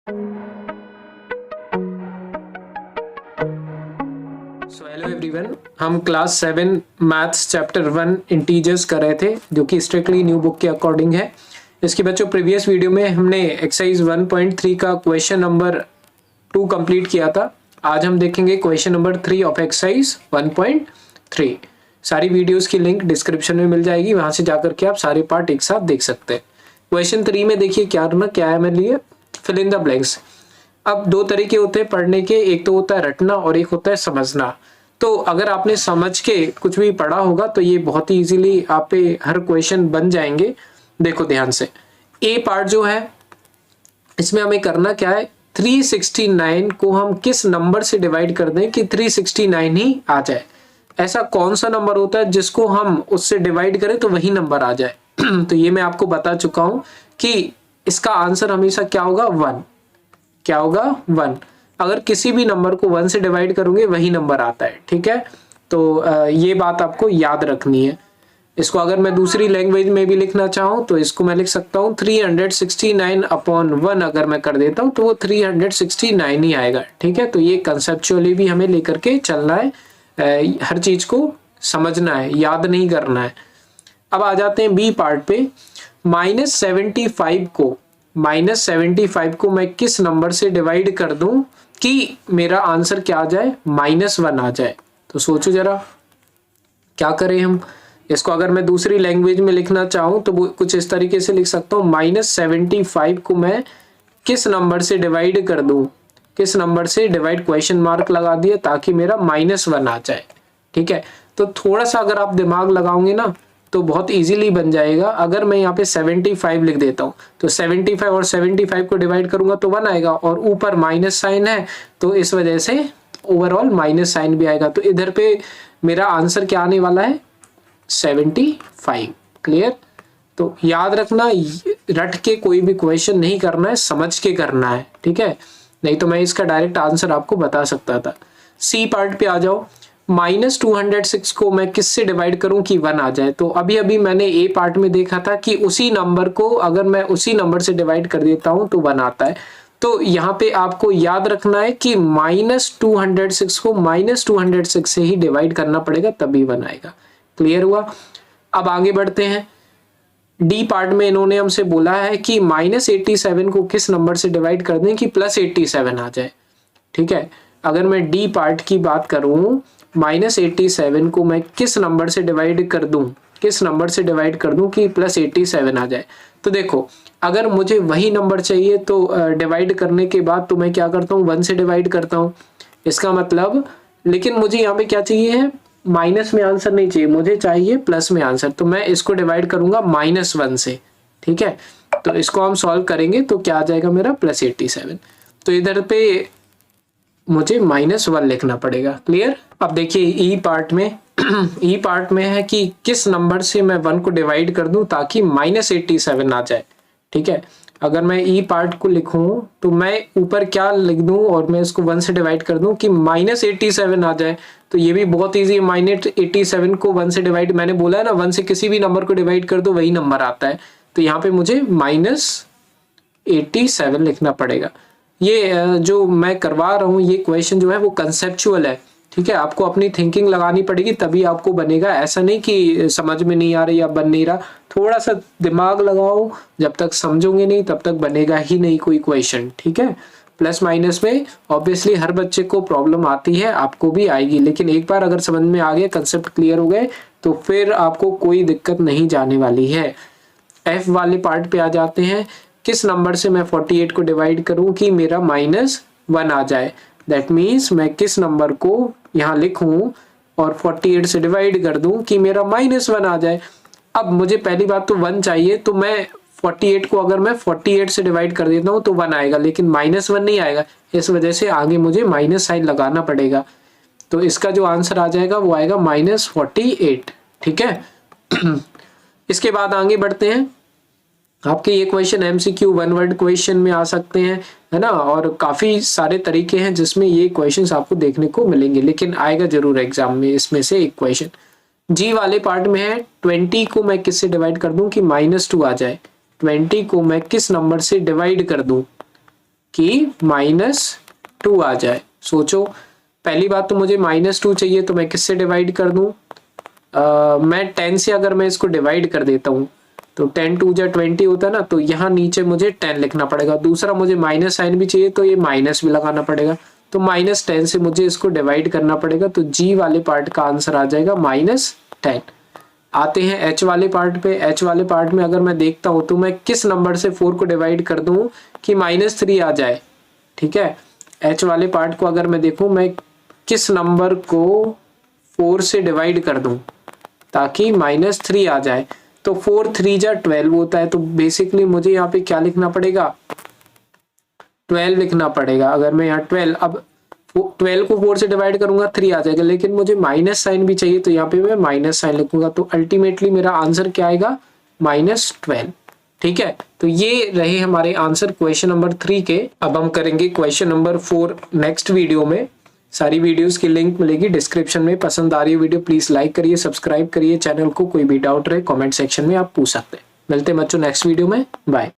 Hello everyone, हम class 7 maths chapter 1 integers कर रहे थे, जो कि स्ट्रिक्टली न्यू बुक के अकॉर्डिंग है। इसके बच्चों प्रीवियस वीडियो में हमने एक्सरसाइज 1.3 का क्वेश्चन नंबर 2 कंप्लीट किया था। आज हम देखेंगे क्वेश्चन नंबर 3 ऑफ एक्सरसाइज 1.3। सारी वीडियोस की लिंक डिस्क्रिप्शन में मिल जाएगी, वहां से जाकर के आप सारे पार्ट एक साथ देख सकते हैं। क्वेश्चन 3 में देखिए क्या है मेरे लिए, फिल इन द ब्लैंक्स। अब दो तरीके होते हैं पढ़ने के, एक तो होता है रटना और एक होता है समझना। तो अगर आपने समझ के कुछ भी पढ़ा होगा तो ये बहुत ही इजीली आप पे हर क्वेश्चन बन जाएंगे। देखो ध्यान से, ए पार्ट जो है इसमें हमें करना क्या है, 369 को हम किस नंबर से डिवाइड कर दें कि 369 ही आ जाए। ऐसा कौन सा नंबर होता है जिसको हम उससे डिवाइड करें तो वही नंबर आ जाए। तो ये मैं आपको बता चुका हूं कि इसका आंसर हमेशा क्या होगा, 1। क्या होगा, 1। अगर किसी भी नंबर को 1 से डिवाइड करोगे वही नंबर आता है, ठीक है। तो ये बात आपको याद रखनी है। इसको अगर मैं दूसरी लैंग्वेज में भी लिखना चाहूँ तो इसको मैं लिख सकता हूँ 369/1 अगर मैं कर देता हूँ तो वो 369 ही आएगा, ठीक है। तो ये कंसेप्चुअली भी हमें लेकर के चलना है, हर चीज को समझना है, याद नहीं करना है। अब आ जाते हैं बी पार्ट पे। -75 को मैं किस नंबर से डिवाइड कर दूं कि मेरा आंसर क्या आ जाए, -1 आ जाए। तो सोचो जरा क्या करें हम। इसको अगर मैं दूसरी लैंग्वेज में लिखना चाहूं तो कुछ इस तरीके से लिख सकता हूं, -75 को मैं किस नंबर से डिवाइड कर दूं, किस नंबर से डिवाइड, क्वेश्चन मार्क लगा दिया ताकि मेरा -1 आ जाए, ठीक है। तो थोड़ा सा अगर आप दिमाग लगाओगे ना तो बहुत इजीली बन जाएगा। अगर मैं यहाँ पे 75 लिख देता हूँ तो 75 और 75 को डिवाइड करूंगा तो 1 आएगा, और ऊपर माइनस साइन है तो इस वजह से ओवरऑल माइनस साइन भी आएगा। तो इधर पे मेरा आंसर क्या आने वाला है, 75। क्लियर। तो याद रखना, रट के कोई भी क्वेश्चन नहीं करना है, समझ के करना है, ठीक है। नहीं तो मैं इसका डायरेक्ट आंसर आपको बता सकता था। सी पार्ट पे आ जाओ। -206 को मैं किससे डिवाइड करूं कि 1 आ जाए। तो अभी अभी मैंने ए पार्ट में देखा था कि उसी नंबर को अगर मैं उसी नंबर से डिवाइड कर देता हूं तो 1 आता है। तो यहाँ पे आपको याद रखना है कि -206 को -206 से ही डिवाइड करना पड़ेगा तभी 1 आएगा। क्लियर हुआ। अब आगे बढ़ते हैं। डी पार्ट में इन्होंने हमसे बोला है कि -87 को किस नंबर से डिवाइड कर दें कि +87 आ जाए, ठीक है। अगर मैं डी पार्ट की बात करूं, -87 को मैं किस नंबर से डिवाइड कर दूं, किस नंबर से डिवाइड कर दूं कि +87 आ जाए। तो देखो अगर मुझे वही नंबर चाहिए तो डिवाइड करने के बाद तो मैं क्या करता हूँ, 1 से डिवाइड करता हूँ। इसका मतलब, लेकिन मुझे यहाँ पे क्या चाहिए है, माइनस में आंसर नहीं चाहिए, मुझे चाहिए प्लस में आंसर। तो मैं इसको डिवाइड करूंगा -1 से, ठीक है। तो इसको हम सॉल्व करेंगे तो क्या आ जाएगा मेरा, +87। तो इधर पे मुझे -1 लिखना पड़ेगा। क्लियर। अब देखिए ई पार्ट में ई पार्ट में है कि किस नंबर से मैं 1 को डिवाइड कर दूं ताकि -87 आ जाए, ठीक है। अगर मैं ई पार्ट को लिखूं तो मैं ऊपर क्या लिख दूं और मैं इसको 1 से डिवाइड कर दूं कि -87 आ जाए। तो ये भी बहुत इजी है। -87 को 1 से डिवाइड, मैंने बोला है ना 1 से किसी भी नंबर को डिवाइड कर दो वही नंबर आता है। तो यहाँ पे मुझे -87 लिखना पड़ेगा। ये जो मैं करवा रहा हूँ ये क्वेश्चन जो है वो कंसेप्चुअल है, ठीक है। आपको अपनी थिंकिंग लगानी पड़ेगी तभी आपको बनेगा। ऐसा नहीं कि समझ में नहीं आ रही या बन नहीं रहा, थोड़ा सा दिमाग लगाओ, जब तक समझोगे नहीं तब तक बनेगा ही नहीं कोई क्वेश्चन, ठीक है। प्लस माइनस में ऑब्वियसली हर बच्चे को प्रॉब्लम आती है, आपको भी आएगी, लेकिन एक बार अगर समझ में आ गया, कंसेप्ट क्लियर हो गए तो फिर आपको कोई दिक्कत नहीं जाने वाली है। एफ वाले पार्ट पे आ जाते हैं। किस नंबर से मैं 48 को डिवाइड करूं कि मेरा -1 आ जाए। दैट मीन्स मैं किस नंबर को यहाँ लिखूं और 48 से डिवाइड कर दूं कि मेरा -1 आ जाए। अब मुझे पहली बात तो 1 चाहिए, तो मैं 48 को अगर मैं 48 से डिवाइड कर देता हूँ तो 1 आएगा, लेकिन -1 नहीं आएगा। इस वजह से आगे मुझे माइनस साइन लगाना पड़ेगा। तो इसका जो आंसर आ जाएगा वो आएगा -48, ठीक है। इसके बाद आगे बढ़ते हैं। आपके ये क्वेश्चन MCQ 1 वर्ड क्वेश्चन में आ सकते हैं, है ना, और काफी सारे तरीके हैं जिसमें ये क्वेश्चंस आपको देखने को मिलेंगे, लेकिन आएगा जरूर एग्जाम में इसमें से एक क्वेश्चन। जी वाले पार्ट में है 20 को मैं किससे डिवाइड कर दूं कि -2 आ जाए। 20 को मैं किस नंबर से डिवाइड कर दूं कि -2 आ जाए। सोचो, पहली बात तो मुझे -2 चाहिए, तो मैं किससे डिवाइड कर दूं? मैं 10 से अगर मैं इसको डिवाइड कर देता हूँ तो 10 2 जा 20 होता है ना, तो यहाँ नीचे मुझे 10 लिखना पड़ेगा। दूसरा मुझे माइनस साइन भी चाहिए, तो ये माइनस भी लगाना पड़ेगा, तो -10 से मुझे इसको डिवाइड करना पड़ेगा। तो जी वाले पार्ट का आंसर आ जाएगा -10। आते हैं एच वाले पार्ट पे। एच वाले पार्ट में अगर मैं देखता हूँ तो मैं किस नंबर से 4 को डिवाइड कर दूं कि -3 आ जाए। ठीक है, एच वाले पार्ट को अगर मैं देखूं, मैं किस नंबर को 4 से डिवाइड कर दूं ताकि -3 आ जाए। तो 4 3 जा 12 होता है, तो बेसिकली मुझे यहाँ पे क्या लिखना पड़ेगा? 12 लिखना पड़ेगा। अगर मैं यहाँ 12, अब 12 को 4 से डिवाइड करूंगा 3 आ जाएगा, लेकिन मुझे माइनस साइन भी चाहिए, तो यहाँ पे मैं माइनस साइन लिखूंगा। तो अल्टीमेटली मेरा आंसर क्या आएगा? -12। ठीक है, तो ये रहे हमारे आंसर क्वेश्चन नंबर 3 के। अब हम करेंगे क्वेश्चन नंबर 4 नेक्स्ट वीडियो में। सारी वीडियोस की लिंक मिलेगी डिस्क्रिप्शन में। पसंद आ रही है वीडियो, प्लीज लाइक करिए, सब्सक्राइब करिए चैनल को। कोई भी डाउट रहे कमेंट सेक्शन में आप पूछ सकते हैं। मिलते हैं बच्चों नेक्स्ट वीडियो में। बाय।